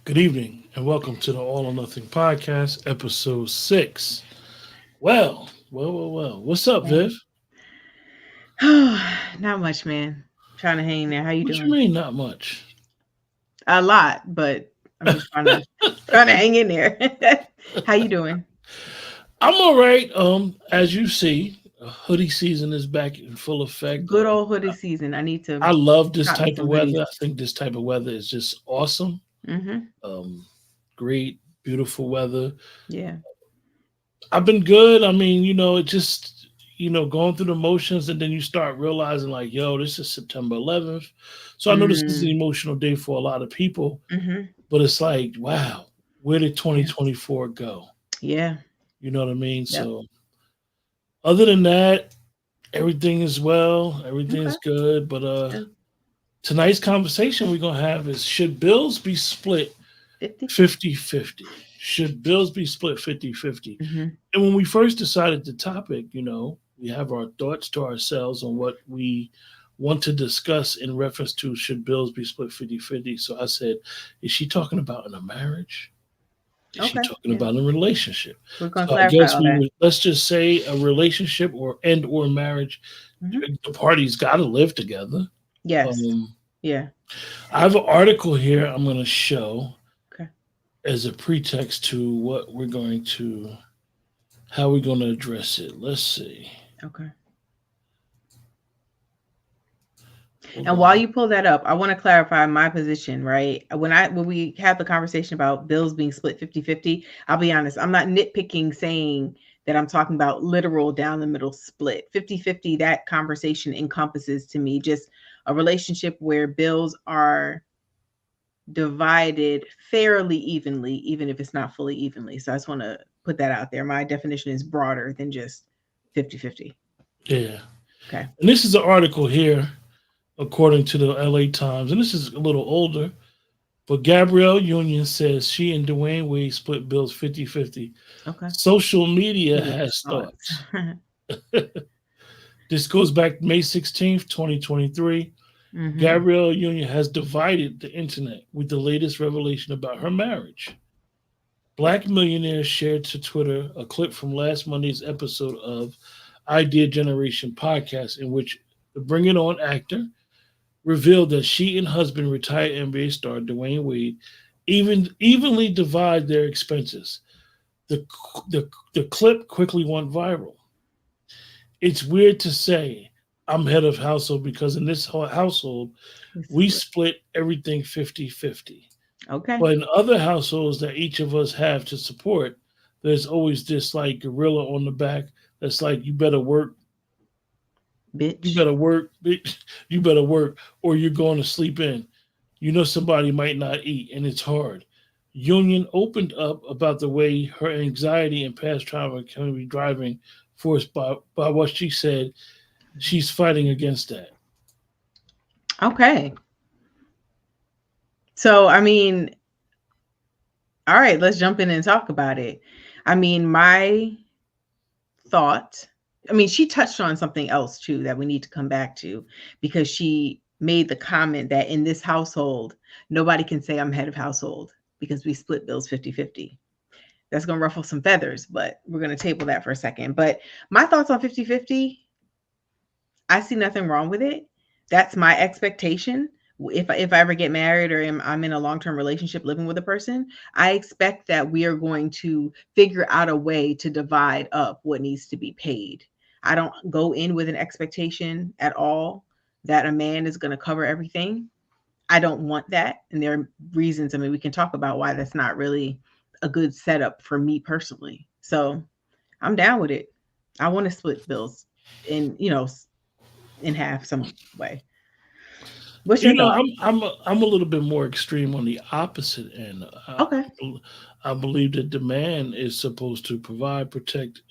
Good evening and welcome to the All or Nothing podcast, episode 6. Well. What's up, Viv? Hey. Not much, man. Trying to hang there. How you What you doing? mean, not much? A lot, but I'm just trying to hang in there. How you doing? I'm all right. As you see, hoodie season is back in full effect. Good old hoodie season. I need I to love this cop me type of some hoodies. weather. I think this type of weather is just awesome. Mm-hmm. Um, Great, beautiful weather. Yeah. I've been good. I mean, it just going through the motions, and then you start realizing like, yo, this is September 11th. So I know this is an Mm. emotional day for a lot of people, Mm-hmm. but it's like, wow, where did Yeah. 2024 go? Yeah. You know what I mean? Yep. So other than that, everything is well, everything Okay. is good. But Yeah. tonight's conversation we're gonna have is, should bills be split 50. 50-50? Should bills be split 50-50? Mm-hmm. And when we first decided the topic, we have our thoughts to ourselves on what we want to discuss in reference to, should bills be split 50-50. So I said, is she talking about in a marriage? Is she Okay. talking Yeah. about a relationship? We're gonna So I clarify guess all that. let's just say a relationship or marriage, Mm-hmm. the parties got to live together. Yes. Um, Yeah. I have an article here I'm going to show Okay. as a pretext to how we're going to address it. Let's see. Okay. Hold And while on. you pull that up, I want to clarify my position, right? When we have the conversation about bills being split 50-50, I'll be honest, I'm not nitpicking saying that I'm talking about literal down the middle split. 50-50, that conversation encompasses to me just a relationship where bills are divided fairly evenly, even if it's not fully evenly. So I just want to put that out there. My definition is broader than just 50-50. Yeah. Okay. And this is an article here, according to the LA Times, and this is a little older. But Gabrielle Union says she and Dwayne Wade split bills 50-50. Okay. Social media Media has has thoughts. thoughts. This goes back May 16th, 2023. Hmm. Gabrielle Union has divided the internet with the latest revelation about her marriage. Black millionaire shared to Twitter a clip from last Monday's episode of Idea Generation podcast, in which the Bring It On actor revealed that she and husband, retired NBA star Dwayne Wade, evenly divide their expenses. The, the clip quickly went viral. It's weird to say I'm head of household because in this household, We we split. split everything 50-50. Okay. But in other households that each of us have to support, there's always this like gorilla on the back that's like, you better work, you Bitch. better work, bitch, you better work, or you're going to sleep in. Somebody might not eat, and it's hard. Union opened up about the way her anxiety and past trauma can be driving force by what she said. She's fighting against that. Okay. So, I mean, all right, let's jump in and talk about it. I mean, my thought, I mean, she touched on something else too that we need to come back to because she made the comment that in this household, nobody can say I'm head of household because we split bills 50-50. That's going to ruffle some feathers, but we're going to table that for a second. But my thoughts on 50-50, I see nothing wrong with it. That's my expectation. If I ever get married or I'm in a long-term relationship living with a person, I expect that we are going to figure out a way to divide up what needs to be paid. I don't go in with an expectation at all that a man is going to cover everything. I don't want that. And there are reasons. I mean, we can talk about why that's not really a good setup for me personally. So I'm down with it. I want to split bills in, in half some way. What's your thought? I'm a little bit more extreme on the opposite end. Okay. I believe that the man is supposed to provide, protect,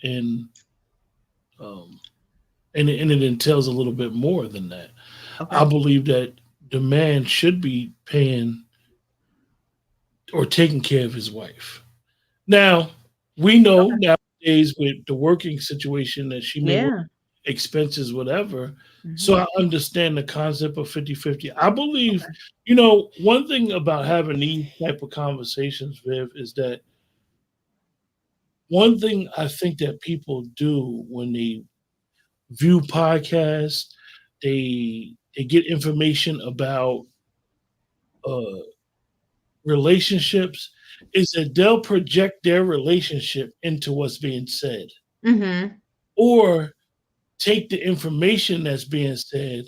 um, and it entails a little bit more than that. Okay. I believe that the man should be paying or taking care of his wife. Now, we know Okay. nowadays with the working situation that she may work Yeah. expenses, whatever. Mhm. So I understand the concept of 50-50. I believe, Okay. one thing about having these type of conversations, Viv, is that one thing I think that people do when they view podcasts, they get information about uh, relationships, is that they'll project their relationship into what's being said, Mhm. or take the information that's being said,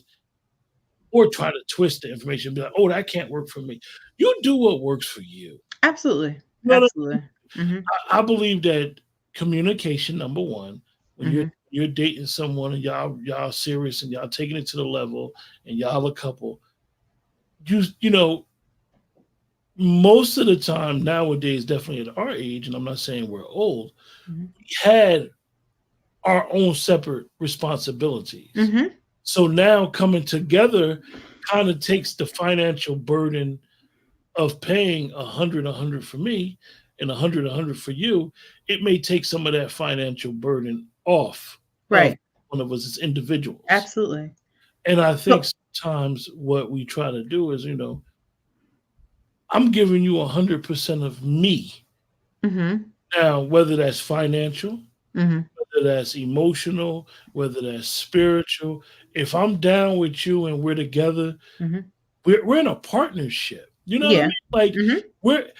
or try to twist the information and be like, oh, that can't work for me. You do what works for you. Absolutely. You know what Absolutely. Mhm. I believe that communication, number one, when you're Mhm. you're dating someone and y'all serious and y'all taking it to the level and y'all a couple, you know, most of the time nowadays, definitely at our age, and I'm not saying we're old, Mhm. we had our own separate responsibilities. Mhm. So now coming together kind of takes the financial burden of paying a hundred for me and a hundred for you. It may take some of that financial burden off of Right. one of us as individuals. Absolutely. And I think So sometimes what we try to do is, I'm giving you 100% of me. mhm. Now, whether that's financial, Mhm. whether that's emotional, whether that's spiritual, if I'm down with you and we're together, Mhm. we're in a partnership. You know what I Yeah. mean? Like Mhm. we're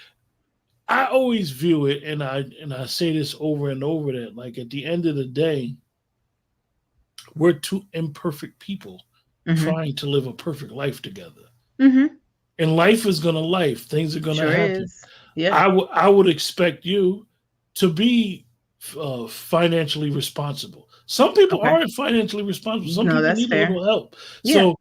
I always view it, and I say this over and over, that like at the end of the day, we're two imperfect people Mhm. trying to live a perfect life together. Mhm. And life is gonna life. Things are gonna Sure happen. is. Yeah. I would expect you to be financially responsible. Some people Okay. aren't financially responsible. Some No, people that's need a fair. little help. Yeah. So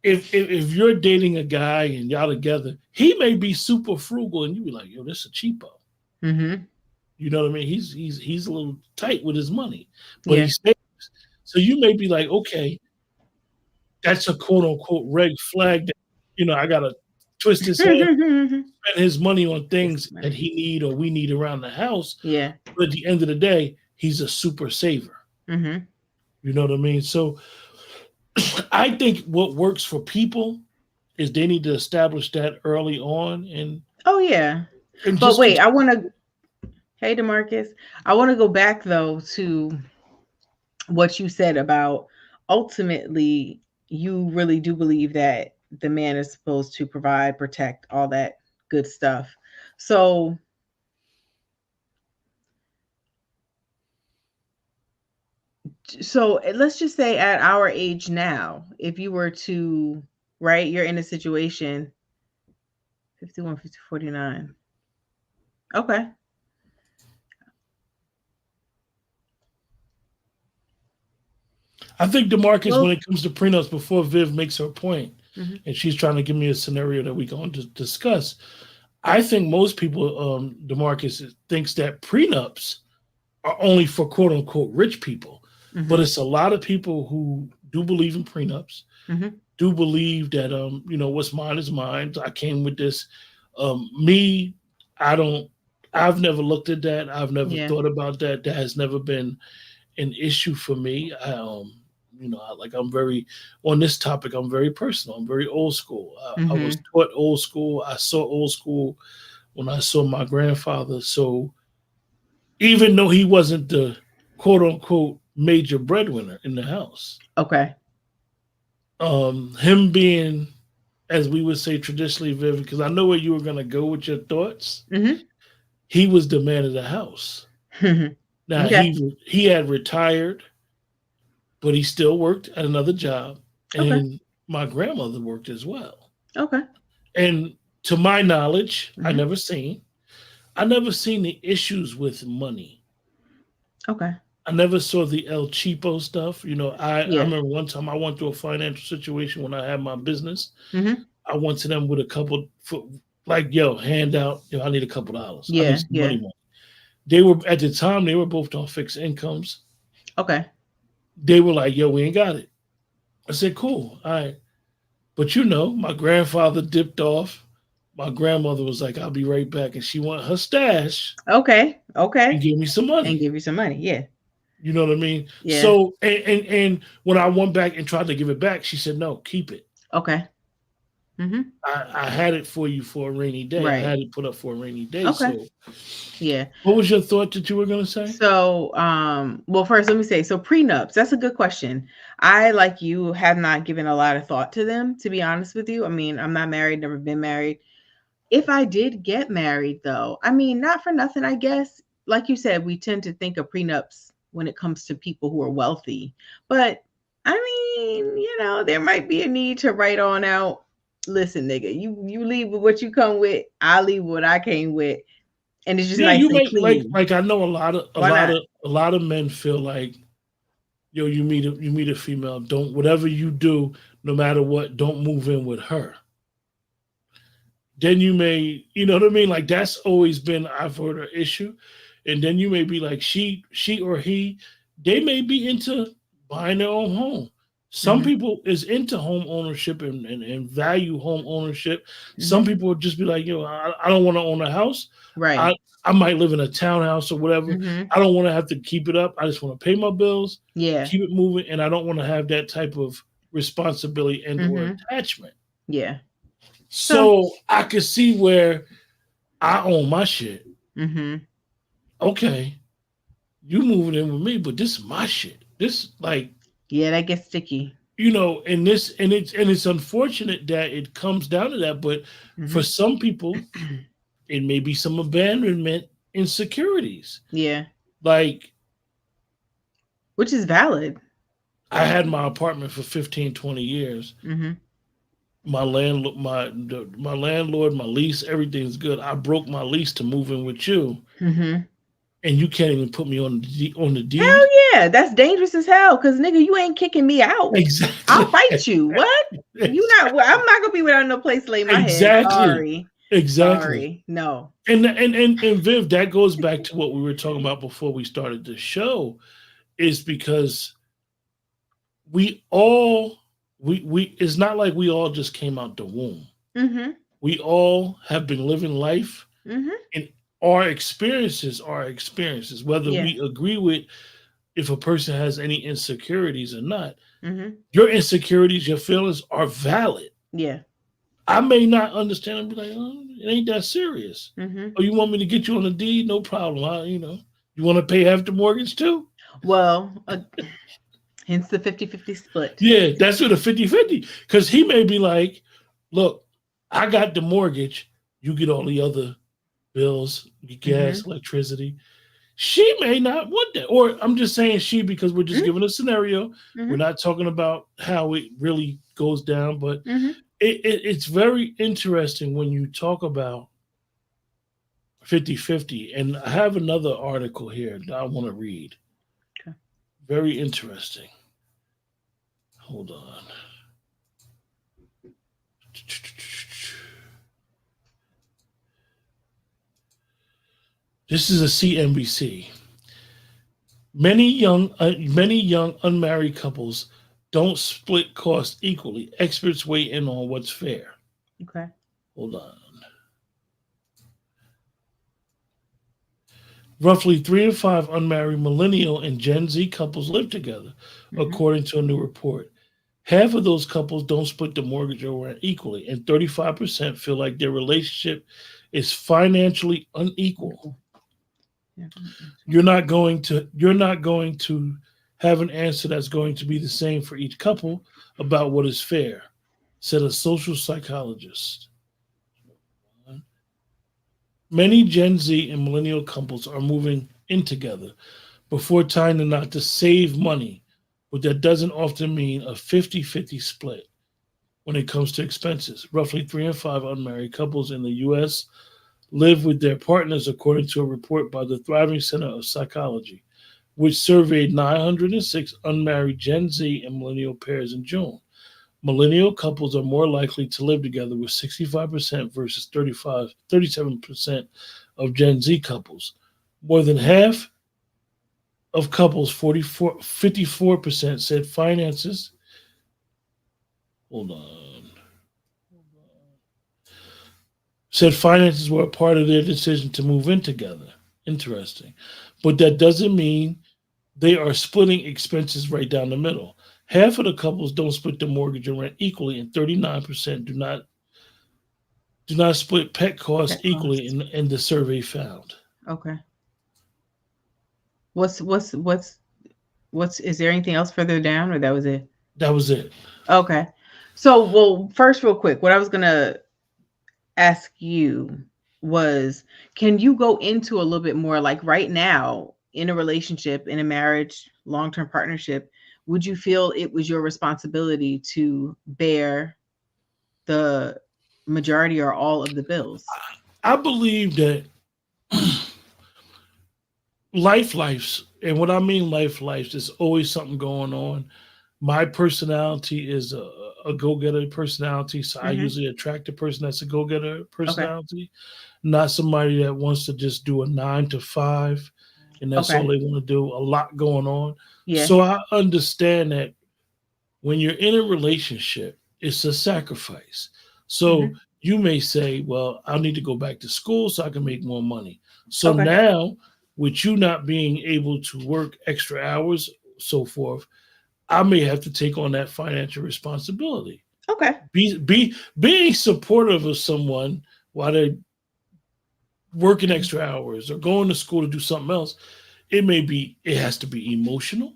if you're dating a guy and y'all together, he may be super frugal, and you be like, "Yo, this a cheapo." Mhm. You know what I mean? He's a little tight with his money, but Yeah. he saves. So you may be like, okay, that's a quote unquote red flag that I gotta twist his hand, spend his money on It's things that money. he need or we need around the house. Yeah. But at the end of the day, he's a super saver. Mhm. You know what I mean? So I think what works for people is they need to establish that early on, Oh yeah. and But just wait, I continue. want to hey DeMarcus, I want to go back though to what you said about ultimately you really do believe that the man is supposed to provide, protect, all that good stuff. So let's just say at our age now, if you were to, right, you're in a situation 51, 50, 49. Okay. I think Demarcus, when Well, it comes to prenups, before Viv makes her point, mhm. and she's trying to give me a scenario that we're going to discuss, I think most people, Demarcus, thinks that prenups are only for quote unquote rich people, but Mhm. it's a lot of people who do believe in prenups, Mhm. do believe that what's mine is mine. I came with this. Me, I don't. I've never looked at that. I've never Yeah. thought about that. That has never been an issue for me. I'm very on this topic. I'm very personal. I'm very old school. I was Mhm. taught old school. I saw old school when I saw my grandfather. So even though he wasn't the quote unquote major breadwinner in the house, Okay. him being, as we would say traditionally, Vivian, because I know where you were going to go with your thoughts. Mhm. He was the man of the house. Now Okay. he had retired, but he still worked at another job, Okay. and my grandmother worked as well. Okay. And to my knowledge, Mhm. I never seen the issues with money. Okay. I never saw the El Cheapo stuff. I Yeah. remember one time I went through a financial situation when I had my business. Mhm. I went to them with a couple, like, yo, hand out, I need a couple dollars. I need Yeah. some Yeah. money. They were, at the time, they were both on fixed incomes. Okay. They were like, yo, we ain't got it. I said, cool. All right. But my grandfather dipped off. My grandmother was like, I'll be right back. And she went her stash Okay. and Okay. gave me some And money. give you some money. Yeah. You know what I mean? Yeah. So and when I went back and tried to give it back, she said, "No, keep it. Okay. Mm-hmm. I had it for you for a rainy day. I Right. had it put up for a rainy day." Okay. So, Yeah. what was your thought that you were going to say? So, well, first, let me say, so prenups, that's a good question. I, like you, have not given a lot of thought to them, to be honest with you. I mean, I'm not married, never been married. If I did get married, though, I mean, not for nothing, I guess. Like you said, we tend to think of prenups when it comes to people who are wealthy. But I mean, there might be a need to write on out, listen, nigga, you leave with what you come with, I leave what I came with, and it's just Yeah, nice you and make clean. like I know a Why lot not? of a lot of men feel like, yo, you meet a female, don't whatever you do, no matter what, don't move in with her. Then you may, you know what I mean? Like that's always been I've heard an issue. And then you may be like she or he, they may be into buying their own home. Some Mm-hmm. people is into home ownership and value home ownership. Some Mm-hmm. people would just be like, I don't want to own a house. I, Right. I might live in a townhouse or whatever. Mm-hmm. I don't want to have to keep it up. I just want to pay my bills, Yeah. keep it moving, and I don't want to have that type of responsibility and or Mm-hmm. attachment. Yeah. So, So I could see where I own my shit. mm-hmm. Okay, you moving in with me, but this is my shit. This like Yeah, that gets sticky. and this and it's unfortunate that it comes down to that. But for Mm-hmm. some people, it may be some abandonment insecurities. Yeah. Like Which is valid. I had my apartment for 15, 20 years. Mm-hmm. My landlord, my landlord, my lease, everything's good. I broke my lease to move in with you, Mm-hmm. and you can't even put me on on the Hell deed. yeah, that's dangerous as hell. Cause nigga, you ain't kicking me out. I'll Exactly. fight you. What? You not? Well, I'm not gonna be without no place to lay my head. Exactly. Sorry. Exactly. Sorry. No. And Viv, that goes back to what we were talking about before we started the show, is because we all we it's not like we all just came out the womb. Mm-hmm. We all have been living life, Mm-hmm. and our experiences are experiences, whether Yeah. we agree with if a person has any insecurities or not. Mm-hmm. Your insecurities, your feelings are valid. Yeah. I may not understand and be like, oh, it ain't that serious. Mm-hmm. Oh, you want me to get you on the deed? No problem. You want to pay half the mortgage too? Well, hence the 50-50 split. Yeah, that's with a 50-50. Because he may be like, look, I got the mortgage. You get all the other bills, your gas, Mm-hmm. electricity. She may not want that. Or I'm just saying she because we're just giving a scenario. We're Mm-hmm. not talking about how it really goes down. But Mm-hmm. it's very interesting when you talk about 50-50. And I have another article here that I want to read. Okay. Very interesting. Hold on. This is a CNBC. Many young unmarried couples don't split costs equally. Experts weigh in on what's fair. Okay. Hold on. Roughly 3 in 5 unmarried millennial and Gen Z couples live together, Mm-hmm. according to a new report. Half of those couples don't split the mortgage or rent equally, and 35% feel like their relationship is financially unequal. Yeah. You're not going to have an answer that's going to be the same for each couple about what is fair, said a social psychologist. Many Gen Z and millennial couples are moving in together before tying the knot to save money, but that doesn't often mean a 50-50 split when it comes to expenses. Roughly 3 in 5 unmarried couples in the U.S. live with their partners, according to a report by the Thriving Center of Psychology, which surveyed 906 unmarried Gen Z and millennial pairs in June. Millennial couples are more likely to live together with 65% versus 37% of Gen Z couples. More than half of couples, 54% said finances. Hold on. Said finances were a part of their decision to move in together. Interesting. But that doesn't mean they are splitting expenses right down the middle. Half of the couples don't split the mortgage and rent equally, and 39% do not split pet costs Pet equally costs. in the survey found. Okay. What's is there anything else further down, or that was it? That was it. Okay. So, well, first, real quick, what I was gonna ask you was, can you go into a little bit more, like right now in a relationship, in a marriage, long-term partnership, would you feel it was your responsibility to bear the majority or all of the bills? I believe that lives, and what I mean lives, there's always something going on. My personality is a go-getter personality, so I Mm-hmm. usually attract a person that's a go-getter Okay. personality, not somebody that wants to just do a 9 to 5 and that's all Okay. they want to do. A lot going on. Yeah. So I understand that when you're in a relationship, it's a sacrifice. So Mm-hmm. you may say, well, I need to go back to school so I can make more money. So Okay. now, with you not being able to work extra hours, so forth, I may have to take on that financial responsibility. Okay. Being supportive of someone while they're working extra hours or going to school to do something else, it has to be emotional,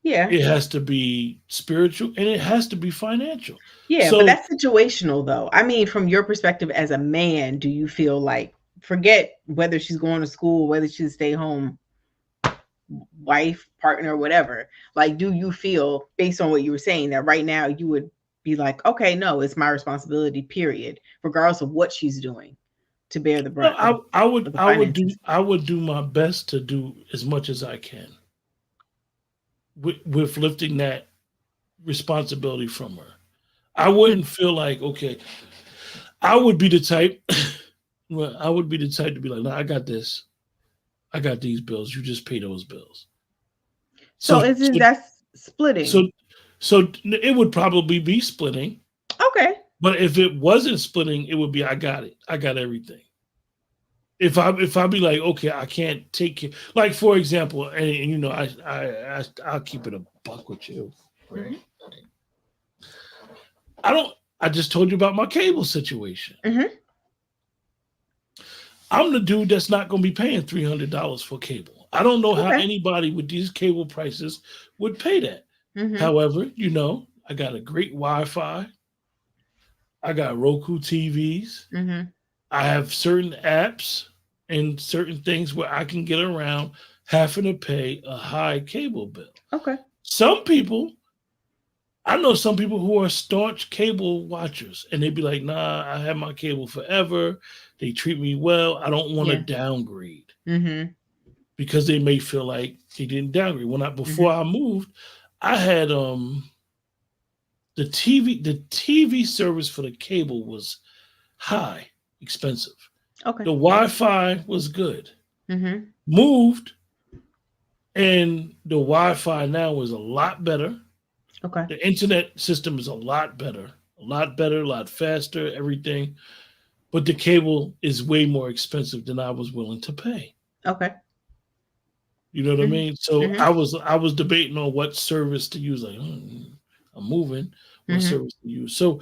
Yeah. it has to be spiritual, and it has to be financial. Yeah, but So that's situational though. I mean, from your perspective as a man, do you feel like, forget whether she's going to school, whether she's stay home wife, partner, whatever, like, do you feel, based on what you were saying, that right now you would be like, okay, no, it's my responsibility, period, regardless of what she's doing, to bear the no, brunt of the finances? I would do my best to do as much as I can with lifting that responsibility from her. I Hmm. wouldn't feel like, okay, I would be the type well, I would be the type to be like, no, I got this. I got these bills. You just pay those bills. So So isn't so that so splitting? so it would probably be splitting, Okay. but if it wasn't splitting, it would be I got it. I got everything. If I be like, okay, I can't take care. Like for example, and you know, I'll keep it a buck with you, right? Hmm. I don't. I just told you about my cable situation. Hmm. I'm the dude that's not going to be paying $300 for cable. I don't know how Okay. anybody with these cable prices would pay that. Hmm. However, you know, I got a great Wi-Fi. I got Roku TVs. Hmm. I have certain apps and certain things where I can get around having to pay a high cable bill. Okay. Some people, I know some people who are staunch cable watchers and they'd be like, nah, I have my cable forever. They treat me well. I don't want to Yeah. downgrade Hmm. because they may feel like they didn't downgrade. Before Hmm. I moved, I had the TV service for the cable was high, expensive. Okay. The Wi-Fi was good. Hmm. Moved, and the Wi-Fi now is a lot better. Okay. The internet system is a lot faster, everything. But the cable is way more expensive than I was willing to pay. Okay. You know what I Hmm. mean? So Hmm. I was debating on what service to use. Like, I'm moving, what Hmm. service to use? So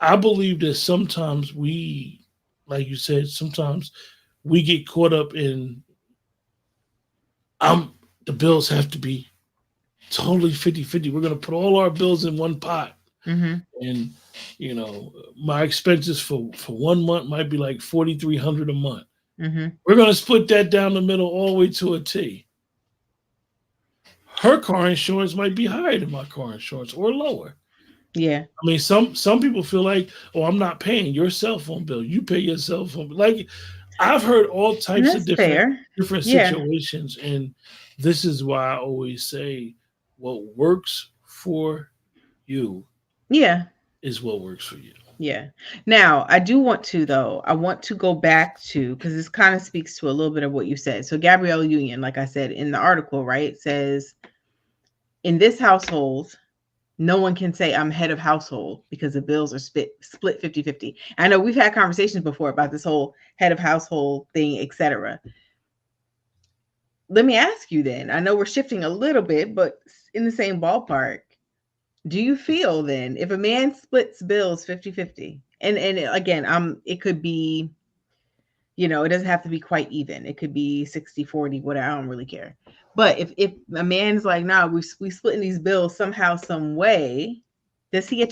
I believe that sometimes we, like you said, sometimes we get caught up in I'm the bills have to be totally 50-50. We're gonna put all our bills in one pot. Hmm. And you know, my expenses for 1 month might be like 4,300 a month. Hmm. We're gonna split that down the middle all the way to a T. Her car insurance might be higher than my car insurance or lower. Yeah. I mean, some people feel like, oh, I'm not paying your cell phone bill. You pay your cell phone bill. Like I've heard all And types of that's fair. different Yeah. situations, and this is why I always say, what works for you Yeah. is what works for you. Yeah. Now, I do want to, though, I want to go back to, because this kind of speaks to a little bit of what you said. So, Gabrielle Union, like I said in the article, right, says, in this household, no one can say I'm head of household because the bills are split 50-50. I know we've had conversations before about this whole head of household thing, etc. let me ask you then. I know we're shifting a little bit, but in the same ballpark. Do you feel then if a man splits bills 50-50, and again, it could be, it doesn't have to be quite even. It could be 60-40, whatever. I don't really care. But if a man's like, nah, we splitting these bills somehow, some way, does he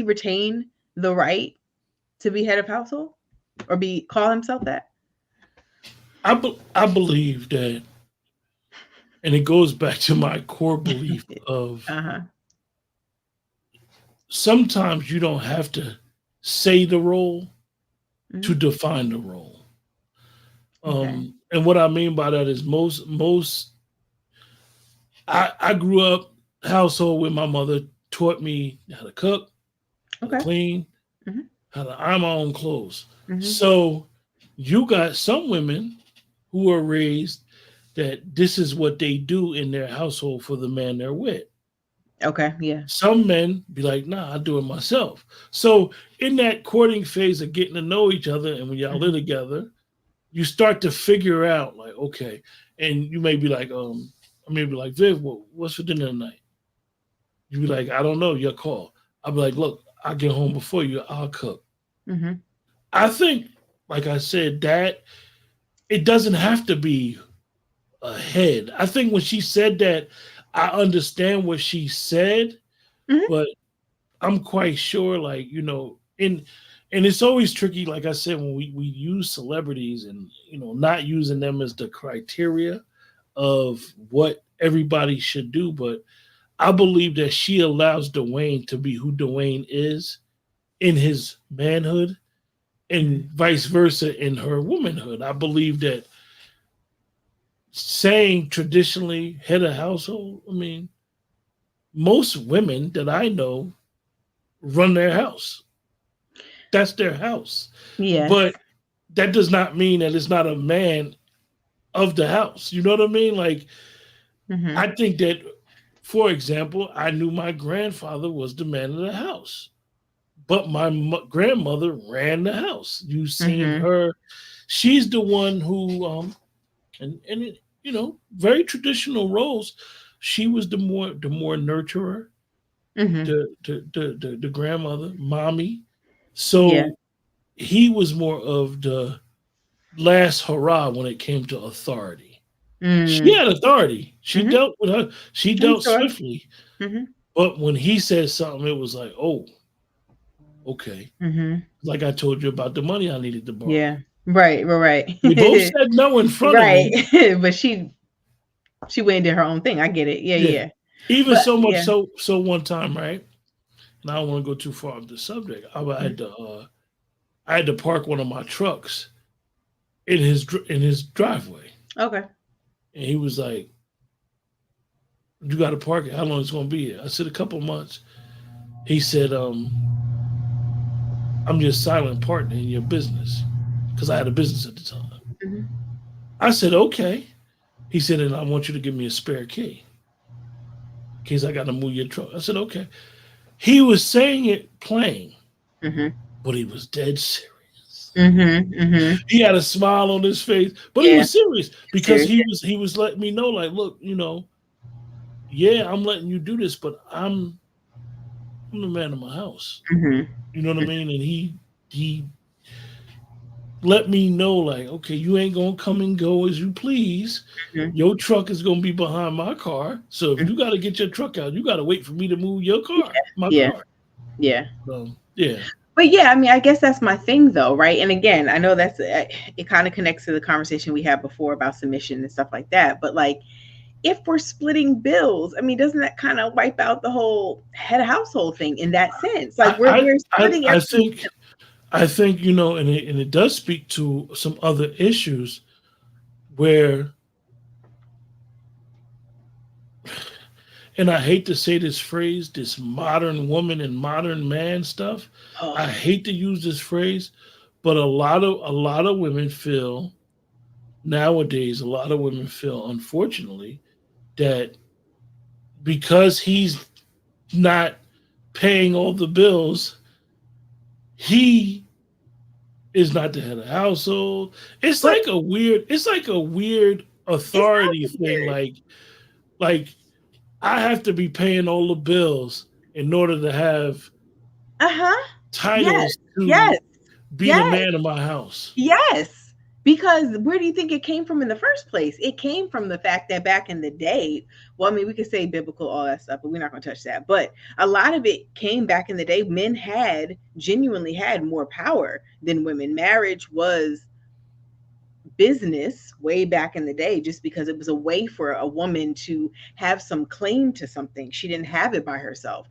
retain the right to be head of household or call himself that? I believe that, and it goes back to my core belief of Uh-huh. sometimes you don't have to say the role to Mhm. define the role. Okay. And what I mean by that is I grew up household where my mother taught me how to cook, how to Okay. clean, Mhm. how to iron my own clothes. Mhm. So you got some women who are raised that this is what they do in their household for the man they're with. Okay. Yeah. Some men be like, nah, I do it myself. So in that courting phase of getting to know each other, and when y'all live Mhm. together, you start to figure out like, okay, and you may be like, I may be like, Viv, what's for dinner tonight? You be like, I don't know, your call. I'll be like, look, I'll get home before you, I'll cook. Mhm. I think, like I said, that it doesn't have to be ahead. I think when she said that, I understand what she said, Mhm. but I'm quite sure, like, and it's always tricky, like I said, when we use celebrities and, not using them as the criteria of what everybody should do. But I believe that she allows Dwayne to be who Dwayne is in his manhood and Mhm. vice versa in her womanhood. I believe that saying traditionally head of household, I mean, most women that I know run their house. That's their house. But Yes. that does not mean that it's not a man of the house. You know what I mean? Like, Mhm. I think that, for example, I knew my grandfather was the man of the house, but my grandmother ran the house. You seen Mhm. her. She's the one who, and it, very traditional roles. She was the more nurturer, Mhm. the grandmother, mommy. Yeah. So he was more of the last hurrah when it came to authority. She Mm. had authority. She Mhm. dealt with her. She I'm dealt sure. swiftly. Mhm. But when he said something, it was like, oh, okay. Mhm. Like I told you about the money I needed to Yeah. borrow. Right. Right. They both Right. said no in front of Right. me. But she went and did her own thing. I get it. Yeah. Yeah. Yeah. Even But so much yeah. so one time, right? And I don't want to go too far off the subject. Mhm. I had to park one of my trucks in his driveway, Okay. and he was like, "You got to park it. How long it's going to be here?" I said, "A couple months." He said, "I'm just silent partner in your business," because I had a business at the time. Mhm. I said, "Okay." He said, "And I want you to give me a spare key in case I got to move your truck." I said, "Okay." He was saying it playing, Mhm. but he was dead serious. Mhm. Mhm. He had a smile on his face, but he Yeah. was serious because Serious. he was letting me know, like, look, yeah, I'm letting you do this, but I'm the man of my house. Mhm. You know what I mean? And he let me know, like, okay, you ain't gonna come and go as you please. Mhm. Your truck is gonna be behind my car. So if Mhm. you got to get your truck out, you got to wait for me to move Yeah. my Yeah. car. Yeah. Yeah, But yeah, I mean, I guess that's my thing though, right? And again, I know it kind of connects to the conversation we had before about submission and stuff like that. But like, if we're splitting bills, I mean, doesn't that kind of wipe out the whole head of household thing in that sense? Like we're splitting I everything. think and it does speak to some other issues where, and I hate to say this phrase, this modern woman and modern man stuff. Oh, I hate to use this phrase, but a lot of women feel nowadays. A lot of women feel, unfortunately, that because he's not paying all the bills, he is not the head of household. It's but like a weird. It's like a weird It's authority so thing, weird. like I have to be paying all the bills in order to have Uh-huh. Yes. titles to Yes. be the Yes. man of my house. Yes. Because where do you think it came from in the first place? It came from the fact that back in the day, well, I mean, we could say biblical, all that stuff, but we're not going to touch that. But a lot of it came back in the day. Men had genuinely had more power than women. Marriage was business way back in the day just because it was a way for a woman to have some claim to something. She didn't have it by herself.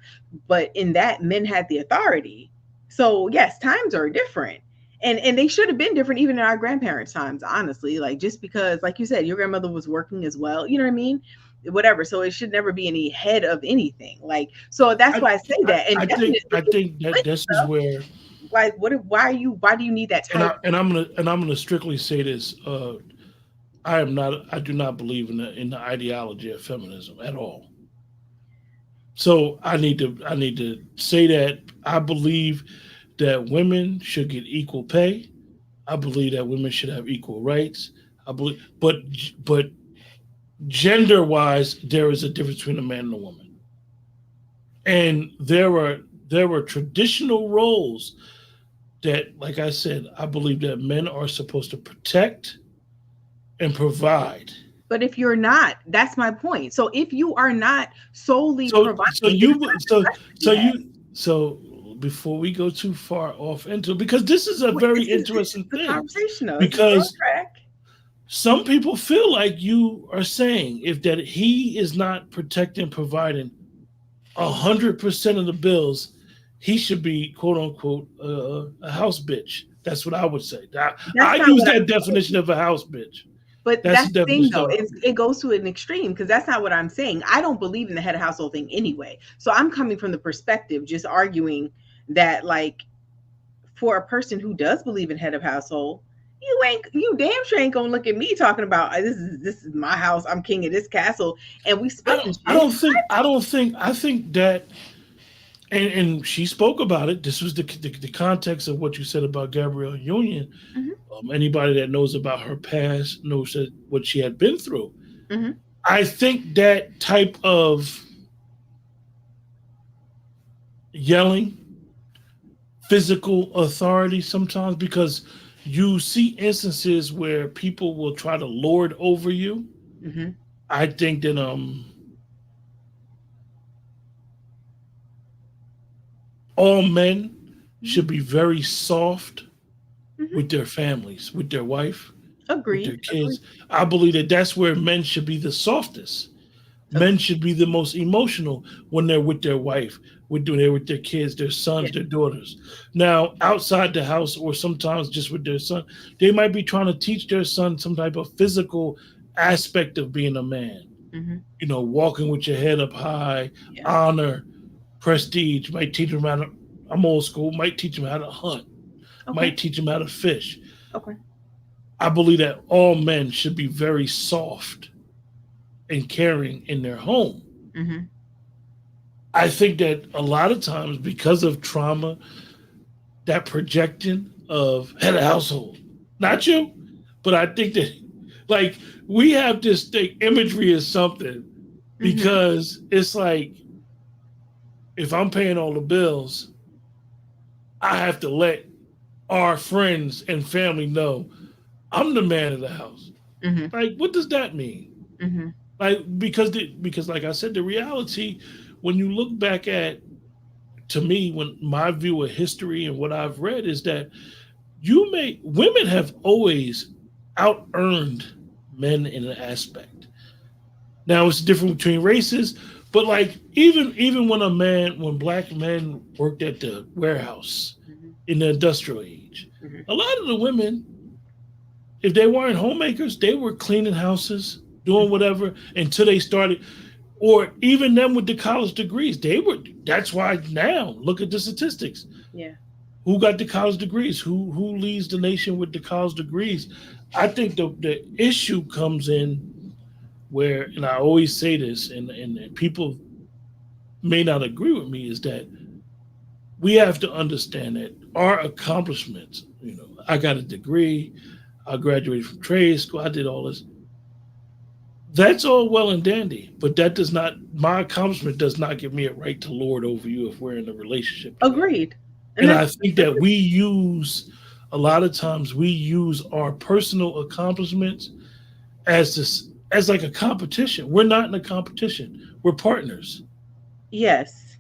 But in that, men had the authority. So yes, times are different. And they should have been different even in our grandparents' times, honestly. Like just because, like you said, your grandmother was working as well, you know what I mean? Whatever. So it should never be any head of anything. Like, so that's I, why I say that. And I definitely think that this is where, like why do you need that title? I'm gonna strictly say this. I do not believe in the ideology of feminism at all. So I need to say that I believe that women should get equal pay. I believe that women should have equal rights. I believe, but gender wise, there is a difference between a man and a woman, and there were traditional roles that, like I said, I believe that men are supposed to protect and provide. But if you're not, that's my point. So if you are not solely So providing, then it's not the question you have. so before we go too far off into, because this is a Wait, very this is interesting the thing, conversation though. This is on because track. some people feel like you are saying if that he is not protecting, providing 100% of the bills, he should be quote unquote a house bitch. That's what I would say. I That's not use what that I'm definition saying. of a house bitch. But That's that's the the thing definition though. of a It goes to an extreme because that's not what I'm saying. I don't believe in the head of household thing anyway. So I'm coming from the perspective, just arguing that like for a person who does believe in head of household, you damn sure ain't gonna look at me talking about this is my house. I'm king of this castle, and we splitting shit. I don't think I think that, and she spoke about it. This was the context of what you said about Gabrielle Union. Hmm. Anybody that knows about her past knows that what she had been through. Hmm. I think that type of yelling, physical authority sometimes, because you see instances where people will try to lord over you. Hmm. I think that all men Hmm. should be very soft Hmm. with their families, with their wife, with their Agreed. Agreed. kids. I believe that that's where men should be the softest. Men Agreed. should be the most emotional when they're with their wife, they're with their kids, their Yeah. sons, their daughters. Now, outside the house, or sometimes just with their son, they might be trying to teach their son some type of physical aspect of being a man. Hmm. You know, walking with your head up high, Yeah. honor, prestige. Might teach them how to. I'm old school. Might teach them how to hunt. Okay. Might teach them how to fish. Okay. I believe that all men should be very soft and caring in their home. Hmm. I think that a lot of times, because of trauma, that projection of head of household, not you, but I think that, like, we have this thing, imagery is something, Hmm. because it's like, if I'm paying all the bills, I have to let our friends and family know I'm the man of the house. Hmm. Like, what does that mean? Hmm. Like, because like I said, the reality, when you look back at, to me, when my view of history and what I've read is that women have always out earned men in an aspect. Now it's different between races, but like even when black men worked at the warehouse Hmm. in the industrial age, Hmm. a lot of the women, if they weren't homemakers, they were cleaning houses, doing whatever until they started, or even them with the college degrees. They were. That's why now look at the statistics. Yeah. Who got the college degrees? Who leads the nation with the college degrees? I think the issue comes in where, and I always say this, and people may not agree with me, is that we have to understand that our accomplishments. You know, I got a degree. I graduated from trade school. I did all this. That's all well and dandy, but that does not, my accomplishment does not give me a right to lord over you if we're in a relationship together. Agreed. And And that's I think that we use, a lot of times we use our personal accomplishments as this, as like a competition. We're not in a competition. We're partners. yes.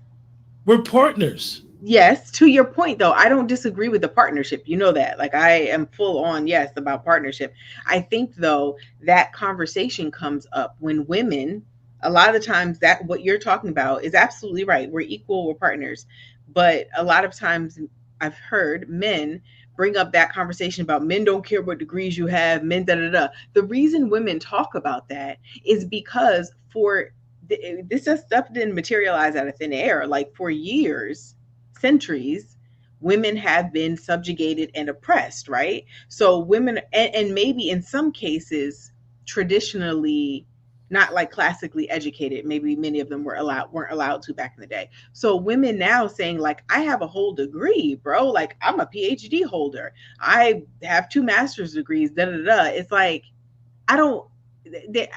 We're partners. Yes, to your point though, I don't disagree with the partnership. You know that. Like I am full on yes about partnership. I think though that conversation comes up when women, a lot of the times that what you're talking about is absolutely right. We're equal, we're partners. But a lot of times I've heard men bring up that conversation about men don't care what degrees you have, men da da da. The reason women talk about that is because for this just stuff didn't materialize out of thin air. Like for years, centuries, women have been subjugated and oppressed, right? So women, and maybe in some cases, traditionally not like classically educated. Maybe many of them weren't allowed to back in the day. So women now saying like, I have a whole degree, bro. Like I'm a PhD holder. I have two master's degrees. Da da da. It's like I don't. They,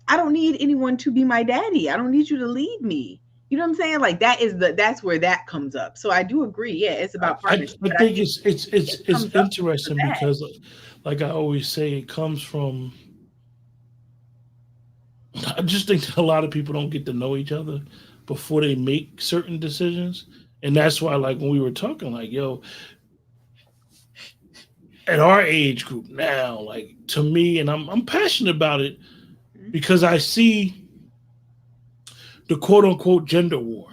I don't need anyone to be my daddy. I don't need you to lead me. You know what I'm saying? Like that's where that comes up. So I do agree. Yeah, it's about partnership, I but I think think it's it it's comes up for interesting that. because, like I always say, it comes from. I just think that a lot of people don't get to know each other before they make certain decisions, and that's why, like when we were talking, like yo, at our age group now, like to me, and I'm passionate about it Mhm, because I see the quote unquote gender war,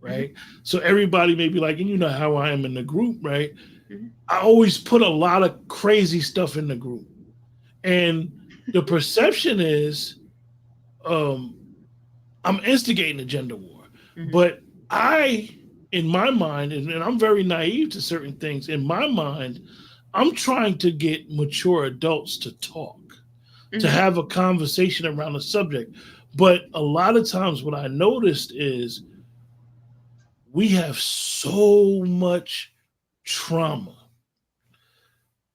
mhm, right? So everybody may be like, and you know how I am in the group, right? mhm, I always put a lot of crazy stuff in the group. And the perception is um, I'm instigating a gender war. mhm, But I, in my mind, and I'm very naive to certain things, in my mind, I'm trying to get mature adults to talk, to mhm, have a conversation around the subject. But a lot of times, what I noticed is we have so much trauma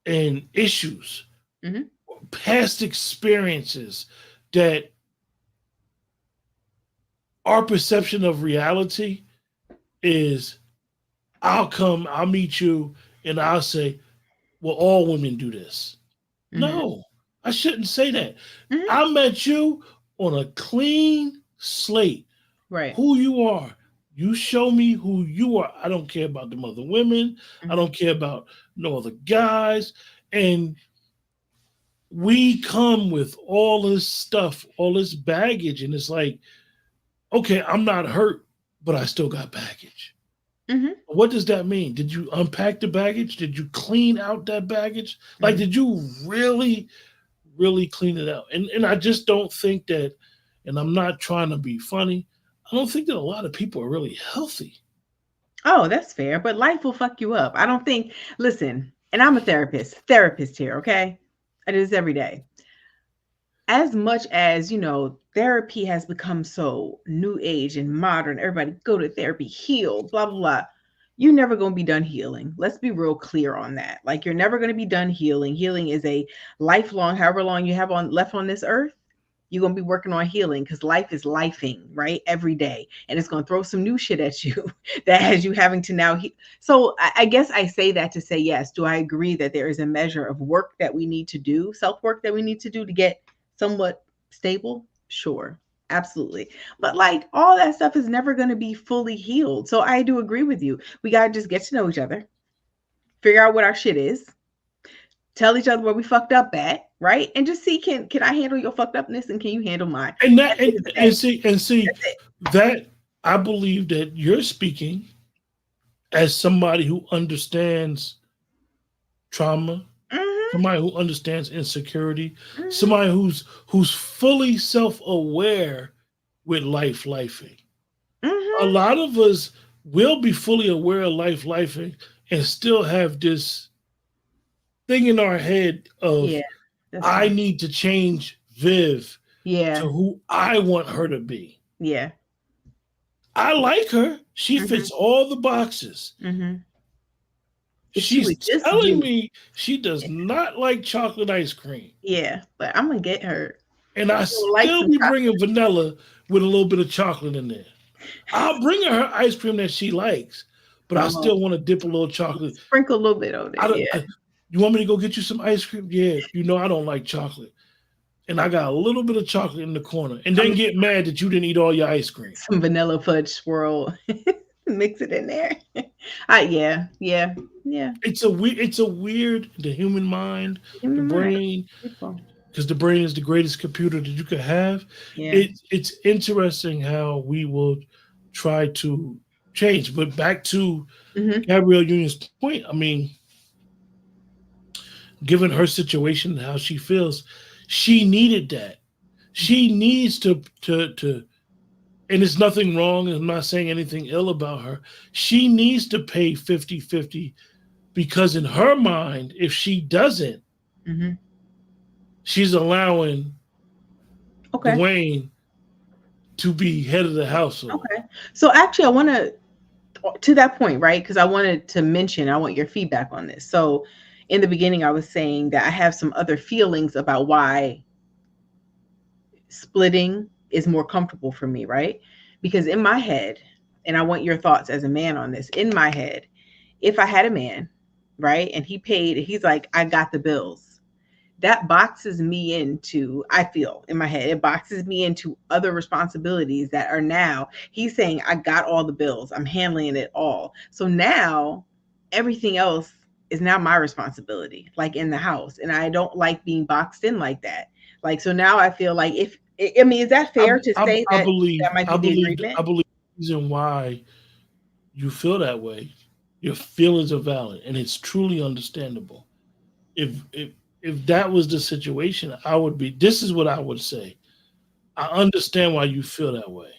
and issues, mhm, past experiences, that our perception of reality is I'll meet you and I'll say, well, all women do this. mhm, No, I shouldn't say that. mhm. I met you on a clean slate. Right. Who you are. You show me who you are. I don't care about them other women. I Mhm, don't care about no other guys. And we come with all this stuff, all this baggage, and it's like, okay, I'm not hurt, but I still got baggage. mhm, What does that mean? Did you unpack the baggage? Did you clean out that baggage? Like, mhm. did you really, really clean it out? And I just don't think that, and I'm not trying to be funny, I don't think that a lot of people are really healthy. Oh, that's fair, but life will fuck you up. I don't think. Listen, and I'm a therapist here. Okay, I do this every day. As much as therapy has become so new age and modern, everybody go to therapy, heal, blah blah blah. You're never going to be done healing. Let's be real clear on that. Like you're never going to be done healing. Healing is a lifelong, however long you have on left on this earth, you're going to be working on healing because life is lifing, right? Every day. And it's going to throw some new shit at you that has you having to now. So I guess I say that to say, yes, do I agree that there is a measure of work that we need to do, self work that we need to do to get somewhat stable? Sure. Absolutely. But like all that stuff is never going to be fully healed. So I do agree with you. We got to just get to know each other, figure out what our shit is, tell each other where we fucked up at, right? And just see can I handle your fucked upness and can you handle mine? And At that the end of the day, and see that's it. that I believe that you're speaking as somebody who understands trauma, Mhm, somebody who understands insecurity, mhm, somebody who's fully self-aware with lifing. A mhm. lot of us will be fully aware of lifing and still have this thing in our head Yeah, of that's I fine. need to change Viv to Yeah, who I want her to be. yeah. I like her. She Mhm, fits all the boxes. mhm. If she She's was just telling you, me she does not like chocolate ice cream. yeah, but I'm gonna get her. and I Like still some be chocolate. bringing vanilla with a little bit of chocolate in there. I'll bring her ice cream that she likes, but I Uh-huh. still want to dip a little chocolate. Sprinkle a little bit on I it. don't. Yeah. You want me to go get you some ice cream? Yeah, I don't like chocolate, and I got a little bit of chocolate in the corner, and then get mad that you didn't eat all your ice cream. Some vanilla fudge swirl. Mix it in there. Yeah. Yeah. Yeah. It's a weird. The human mind, Give me the mine. brain, People. because the brain is the greatest computer that you could have. Yeah. It's interesting how we will try to change. But back to Hmm. Gabrielle Union's point, I mean, given her situation and how she feels, she needed that. She needs to and it's nothing wrong. I'm not saying anything ill about her. She needs to pay 50-50 because in her mind, if she doesn't, Hmm. she's allowing Okay. Dwayne to be head of the household. Okay. So actually, I want to that point, right? Because I wanted to mention, I want your feedback on this. So in the beginning, I was saying that I have some other feelings about why splitting is more comfortable for me, right? Because in my head, and I want your thoughts as a man on this, in my head, if I had a man, right, and he paid, he's like, I got the bills, that boxes me into, I feel in my head, it boxes me into other responsibilities that are now, he's saying, I got all the bills, I'm handling it all. So now everything else is now my responsibility, like in the house. And I don't like being boxed in like that. Like, so now I feel like if, I mean, is that I, fair to I, say I that believe that might I be the believe agreement? I believe the reason why you feel that way, your feelings are valid and it's truly understandable. If that was the situation, I would be. This is what I would say. I understand why you feel that way,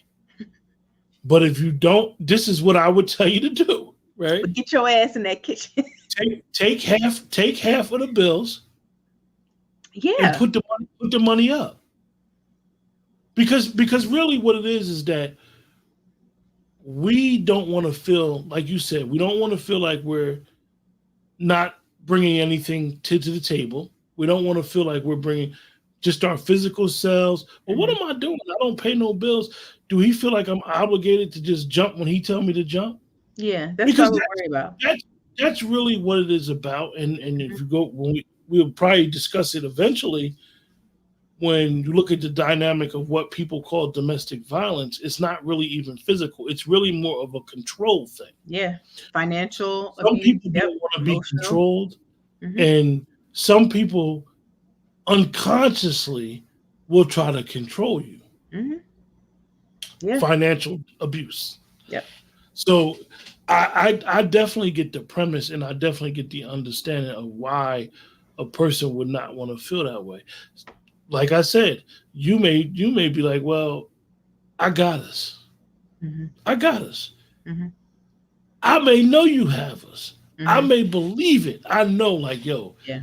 but if you don't, this is what I would tell you to do. Right? But get your ass in that kitchen. Take half of the bills and Yeah. put the money up because really what it is that we don't want to feel like you said we don't want to feel like we're not bringing anything to the table. We don't want to feel like we're bringing just our physical selves. But what Mhm. am I doing? I don't pay no bills. Do he feel like I'm obligated to just jump when he tell me to jump? Yeah, that's what I Because would worry about. that's that's really what it is about. And Mhm. if you go when we'll probably discuss it eventually. When you look at the dynamic of what people call domestic violence, it's not really even physical. It's really more of a control thing. Yeah. Financial Some abuse. people Yep. don't want to be Emotional. controlled, Hmm. and some people unconsciously will try to control you. Hmm. Yeah. Financial abuse. Yep. So I definitely get the premise, and I definitely get the understanding of why a person would not want to feel that way. Like I said, you may be like, well, I got us. Hmm. I got us. Hmm. I may know you have us. I Hmm. may believe it. I know, like, yo, Yeah.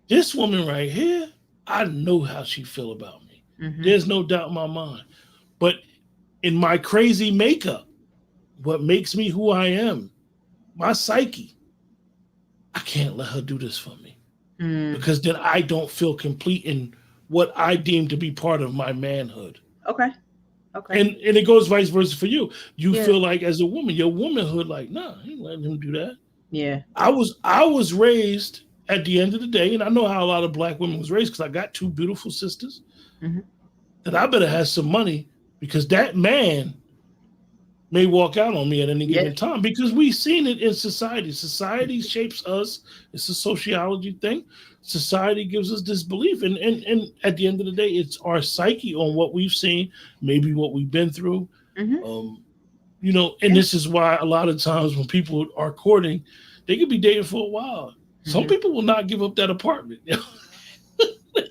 this woman right here, I know how she feel about me. Hmm. There's no doubt in my mind. But in my crazy makeup, what makes me who I am, my psyche, I can't let her do this for me Mm. because then I don't feel complete in what I deem to be part of my manhood. Okay. Okay. And it goes vice versa for you. You Yeah. feel like as a woman, your womanhood, like, nah, I ain't letting him do that. Yeah. I was raised at the end of the day, and I know how a lot of black women was raised because I got two beautiful sisters Hmm. that I better have some money because that man may walk out on me at any Yeah. given time because we've seen it in society. Society shapes us. It's a sociology thing. Society gives us this belief. And at the end of the day, it's our psyche on what we've seen, maybe what we've been through. Hmm. Um, and Yeah. this is why a lot of times when people are courting, they could be dating for a while. Some Hmm. people will not give up that apartment.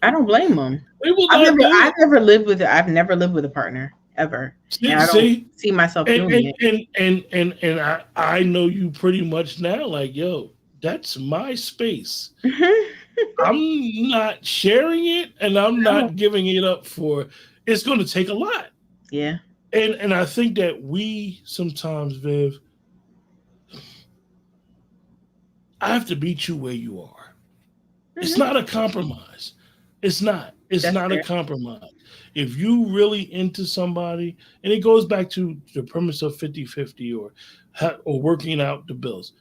I don't blame them. They will I've not never, do I've it. never lived with, I've never lived with a partner ever, and See, I don't see? see myself And doing and it. and and I know you pretty much now. Like, yo, that's my space. Hmm. I'm not sharing it, and I'm No. not giving it up for. It's going to take a lot, Yeah. and I think that we sometimes, Viv, I have to meet you where you are. It's Hmm. not a compromise. It's not. It's That's not a fair. compromise. If you really into somebody, and it goes back to the premise of 50-50 or working out the bills.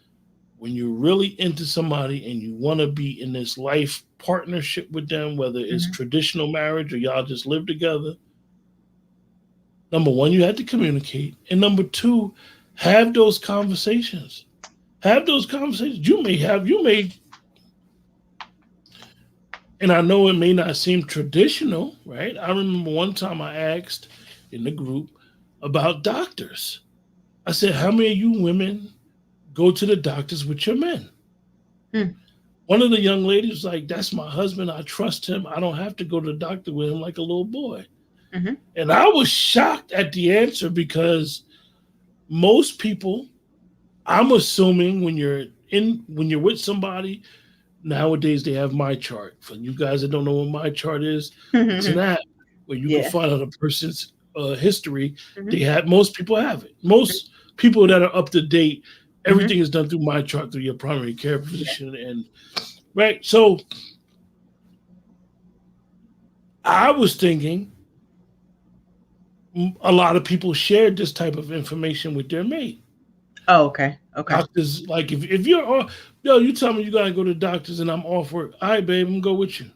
When you're really into somebody and you want to be in this life partnership with them, whether it's Mhm. traditional marriage or y'all just live together, number one, you have to communicate. And number two, have those conversations. Have those conversations. You may, and I know it may not seem traditional, right? I remember one time I asked in the group about doctors. I said, how many of you women go to the doctors with your men? Hmm. One of the young ladies was like, that's my husband. I trust him. I don't have to go to the doctor with him like a little boy. Mhm. And I was shocked at the answer because most people, I'm assuming when you're with somebody, nowadays they have my chart. For you guys that don't know what my chart is, it's an app where you can Yeah. find out a person's history. Mhm. Most people have it. Most people that are up to date, Mhm. everything is done through my chart through your primary care Yeah. physician. And right. So I was thinking a lot of people shared this type of information with their mate. Oh, okay. Okay. Doctors, like if you're off, yo, you tell me you gotta go to the doctors and I'm off work. All right, babe, I'm gonna go with you.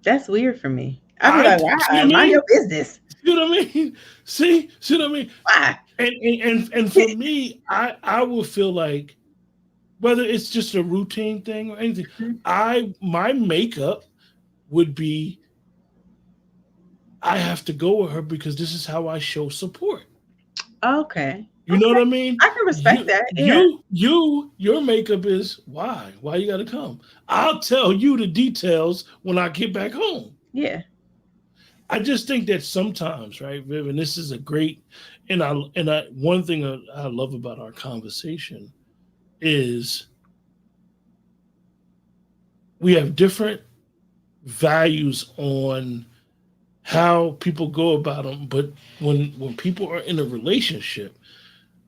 That's weird for me. I'd be I like, see what why? I Mind your mean? business. See what I mean? See what I mean? Why? And for me, I will feel like whether it's just a routine thing or anything, Mhm. my makeup would be I have to go with her because this is how I show support. Okay. You know what Okay. I mean? I can respect that. Yeah. Your makeup is why? Why you got to come? I'll tell you the details when I get back home. Yeah. I just think that sometimes, right, Viv, and this is a great, and I one thing I love about our conversation is we have different values on how people go about them, but when people are in a relationship,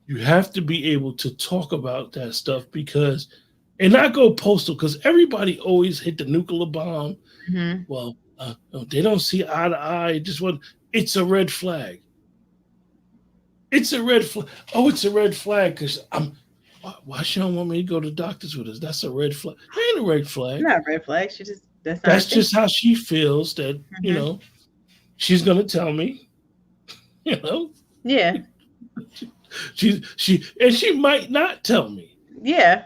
you have to be able to talk about that stuff because and not go postal because everybody always hit the nuclear bomb. Mhm. Well, no, they don't see eye to eye. Just what it's a red flag. It's a red flag. Oh, it's a red flag because why she don't want me to go to doctors with us? That's a red flag. It ain't a red flag. Not red flag. She just that's not her That's thing. just how she feels that, Mhm. she's gonna tell me, you know, Yeah. she might not tell me. Yeah.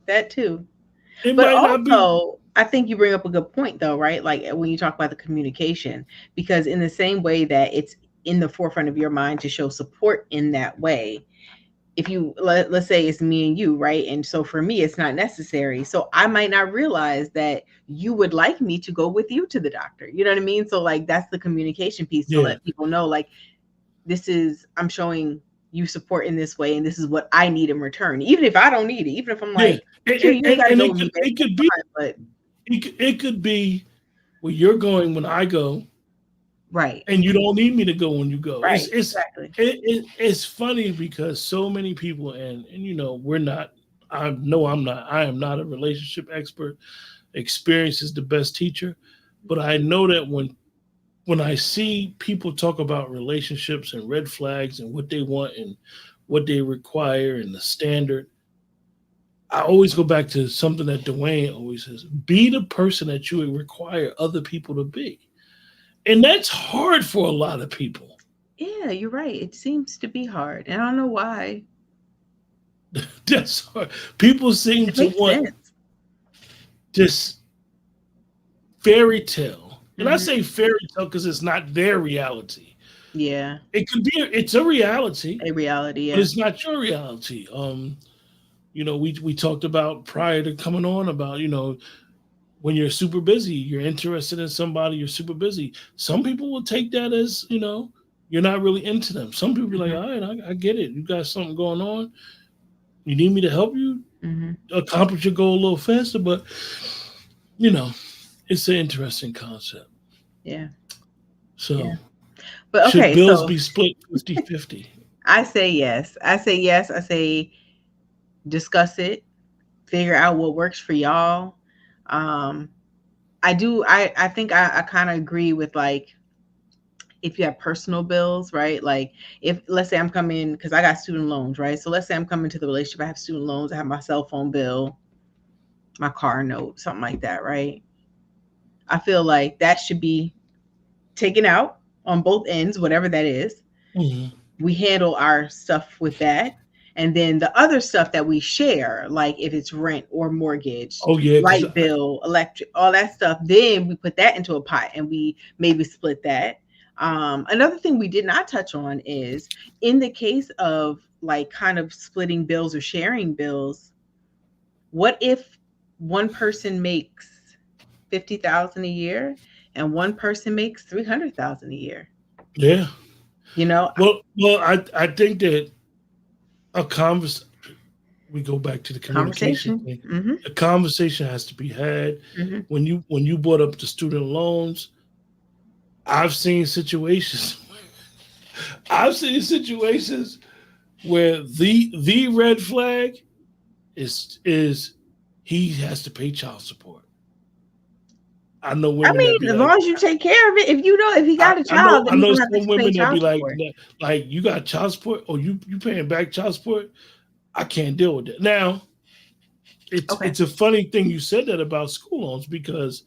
That too. It But might not be. also, I think you bring up a good point though, right? Like when you talk about the communication, because in the same way that it's in the forefront of your mind to show support in that way, if let's say it's me and you, right? And so for me, it's not necessary. So I might not realize that you would like me to go with you to the doctor. You know what I mean? So like that's the communication piece to Yeah, let people know, like, I'm showing you support in this way, and this is what I need in return. Even if I don't need it, even if I'm yeah, like, Q, you ain't got to and go with me, babe. it That's could be fine. But it could be where you're going when I go, right, and you don't need me to go when you go. right, exactly. It's funny because so many people and we're not. I know I'm not. I am not a relationship expert. Experience is the best teacher, but I know that when I see people talk about relationships and red flags and what they want and what they require and the standard, I always go back to something that Dwayne always says: be the person that you would require other people to be, and that's hard for a lot of people. Yeah, you're right. It seems to be hard, and I don't know why. That's hard. People seem It to makes want sense. this fairy tale, and I Hmm. say fairy tale because it's not their reality. Yeah, It's a reality, a reality. but Yeah. it's not your reality. We talked about prior to coming on about when you're super busy, you're interested in somebody, you're super busy. Some people will take that as you're not really into them. Some people be like, Hmm. all right, I get it. You got something going on. You need me to help you Hmm. accomplish your goal a little faster, but you know, it's an interesting concept. Yeah, yeah. So, But should okay, bills so be split 50-50? I say yes. I say yes. I say discuss it, figure out what works for y'all. Um, I do. I think I kind of agree with like if you have personal bills, right? Like if let's say I'm coming because I got student loans, right? So let's say I'm coming to the relationship, I have student loans, I have my cell phone bill, my car note, something like that, right? I feel like that should be taken out on both ends, whatever that is. Mhm. We handle our stuff with that. And then the other stuff that we share, like if it's rent or mortgage, Oh yeah, because light bill, electric, all that stuff, then we put that into a pot and we maybe split that. Another thing we did not touch on is in the case of like kind of splitting bills or sharing bills, what if one person makes 50,000 a year and one person makes 300,000 a year? yeah. You know, Well, I think that a convers we go back to the communication conversation. thing. Mm-hmm. A conversation has to be had. Mm-hmm. When you brought up the student loans, I've seen situations. I've seen situations where the red flag is he has to pay child support. I know I women that be mean, as like, long as you take care of it, if you know if he got a child, I then he's know gonna have some to pay women that be child support. like you got child support or you paying back child support. I can't deal with that. Now Okay. it's a funny thing you said that about school loans because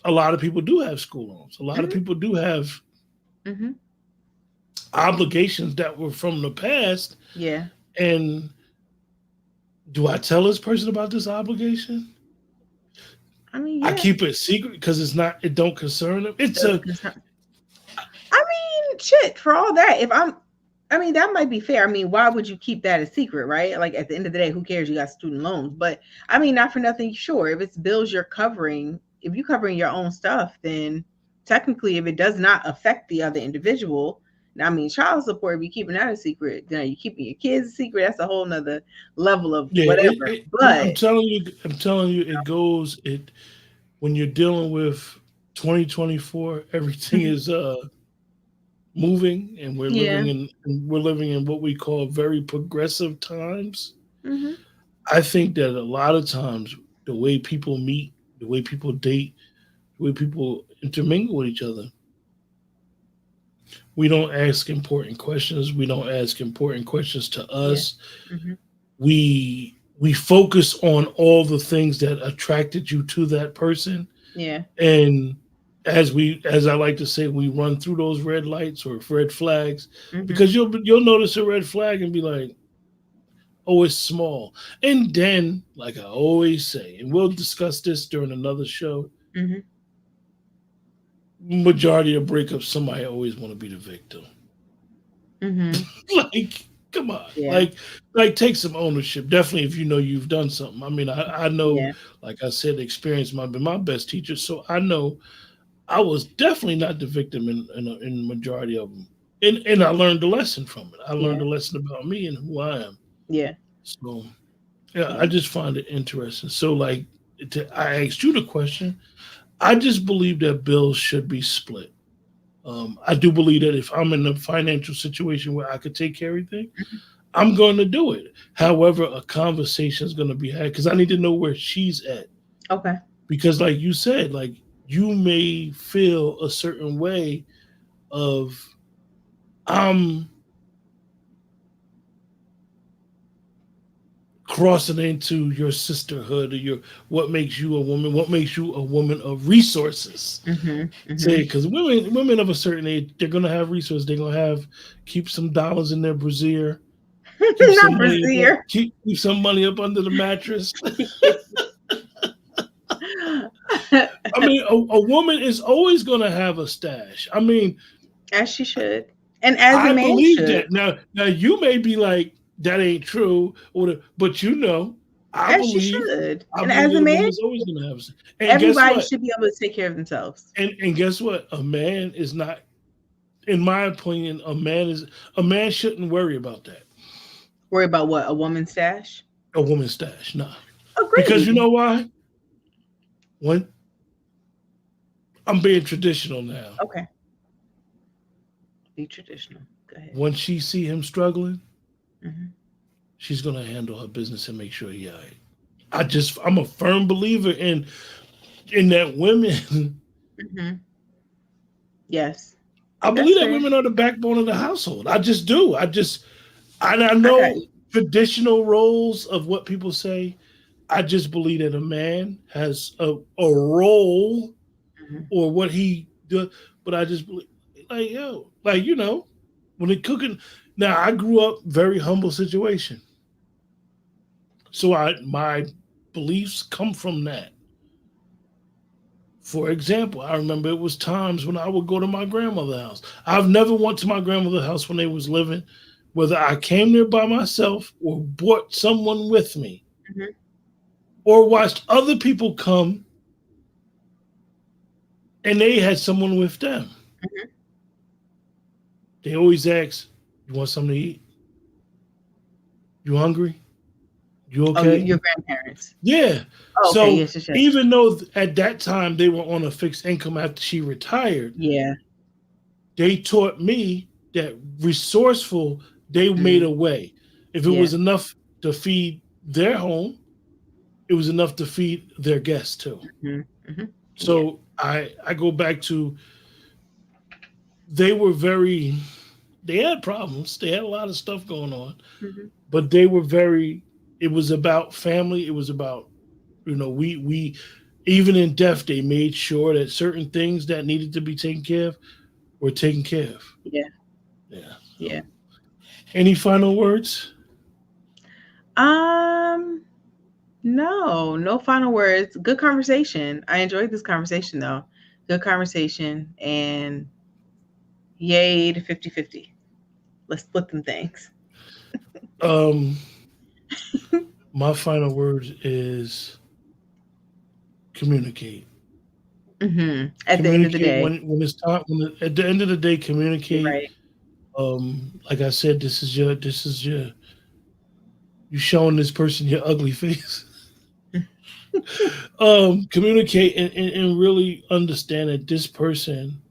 a lot of people do have school loans. A lot of Mm-hmm. people do have Mm-hmm. obligations that were from the past. Yeah. And do I tell this person about this obligation? I mean, I yeah, keep it secret because it don't concern them. It's doesn't a concern. I mean, shit, for all that, I mean, that might be fair. I mean, why would you keep that a secret, right? Like at the end of the day, who cares? You got student loans. But I mean, not for nothing, sure. If it's bills you're covering, if you're covering your own stuff, then technically, if it does not affect the other individual, I mean, child support, if you're keeping that a secret, you know, you're keeping your kids a secret, that's a whole nother level of yeah. whatever. But I'm telling you, it goes. It when you're dealing with 2024, everything mhm, is moving, and yeah. we're living in what we call very progressive times. Hmm. I think that a lot of times the way people meet, the way people date, the way people intermingle with each other, we don't ask important questions. We don't ask important questions to Yeah. us. Hmm. We focus on all the things that attracted you to that person, Yeah. and as I like to say, we run through those red lights or red flags Hmm. because you'll notice a red flag and be like, oh, it's small. And then, like I always say, and we'll discuss this during another show, Hmm. majority of breakups, somebody always want to be the victim. Hmm. Like, come on, Yeah. like take some ownership. Definitely, if you know you've done something. I mean, I know, Yeah. like I said, experience might be my best teacher, so I know I was definitely not the victim in the majority of them. And I learned a lesson from it. I learned Yeah. a lesson about me and who I am. Yeah. So yeah, I Yeah. just find it interesting. So like, I asked you the question. I just believe that bills should be split. I do believe that if I'm in a financial situation where I could take care of everything, Mhm. I'm going to do it. However, a conversation is going to be had because I need to know where she's at. Okay. Because, like you said, like you may feel a certain way of I'm crossing into your sisterhood or your what makes you a woman, what makes you a woman of resources. Mhm. Say Mhm. because women of a certain age, they're gonna have resources. They're gonna have keep some dollars in their brassiere, keep some Not money up, brazier. keep some money up under the mattress. I mean, a woman is always gonna have a stash. I mean, As she should. And as a I man believe should. that. Now you may be like that ain't true, but you know, As she should. I And believe as a that a man, woman's always gonna have. And guess everybody what? should be able to take care of themselves. And guess what? A man is not, in my opinion, a man shouldn't worry about that. Worry about what? A woman's stash? A woman's stash, nah. Because you Agreed. know why? When I'm being traditional now, Okay. Be traditional. Go ahead. when she see him struggling, Mhm. she's gonna handle her business and make sure he all right. I'm a firm believer in and that women, Hmm. Yes. I That's believe that fair. women are the backbone of the household. I just do. I I got know you. traditional roles of what people say. I just believe that a man has a role Mhm. or what he does, but I just believe, like, yo, like, when it cooking. Now, I grew up very humble situation, so my beliefs come from that. For example, I remember it was times when I would go to my grandmother's house. I've never went to my grandmother's house when they was living, whether I came there by myself or brought someone with me Mhm. or watched other people come and they had someone with them. Mhm. They always ask, "You want something to eat? You hungry? You Oh, okay?" your grandparents. Yeah. Oh, okay. So Yes, yes, yes. even though at that time they were on a fixed income after she retired, Yeah. they taught me that resourceful, they made Mm. a way. If it Yeah. was enough to feed their home, it was enough to feed their guests too. Mhm. Mhm. Yeah. So I go back to, they were very, they had problems. They had a lot of stuff going on, Mhm. but they were very, it was about family. It was about, we even in death, they made sure that certain things that needed to be taken care of were taken care of. Yeah. Yeah. So Yeah. any final words? Um, no, no final words. Good conversation. I enjoyed this conversation though. Good conversation and yay to 50-50. Let's split them things. Um, my final word is communicate. At the end of the Communicate day, when it's time. At the end of the day, you're communicate. right. Like I said, this is your you showing this person your ugly face. Communicate and really understand that this person,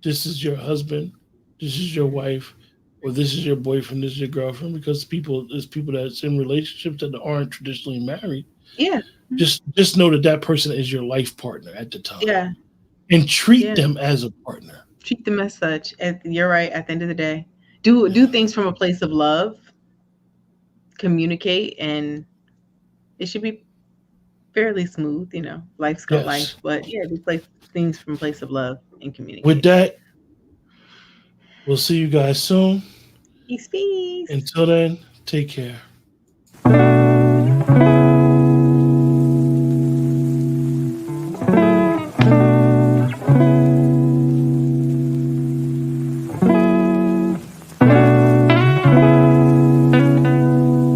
this is your husband, this is your Mhm. wife, or this is your boyfriend, this is your girlfriend. Because there's people that's in relationships that aren't traditionally married. Yeah. Mhm. Just know that that person is your life partner at the time, Yeah. and treat Yeah. them as a partner. Treat them as such. You're right. At the end of the day, do Yeah. things from a place of love. Communicate, and it should be fairly smooth. Life's gonna life, Yes. but yeah, do place things from a place of love and With communicate. that, we'll see you guys soon. Peace, peace. Until then, take care.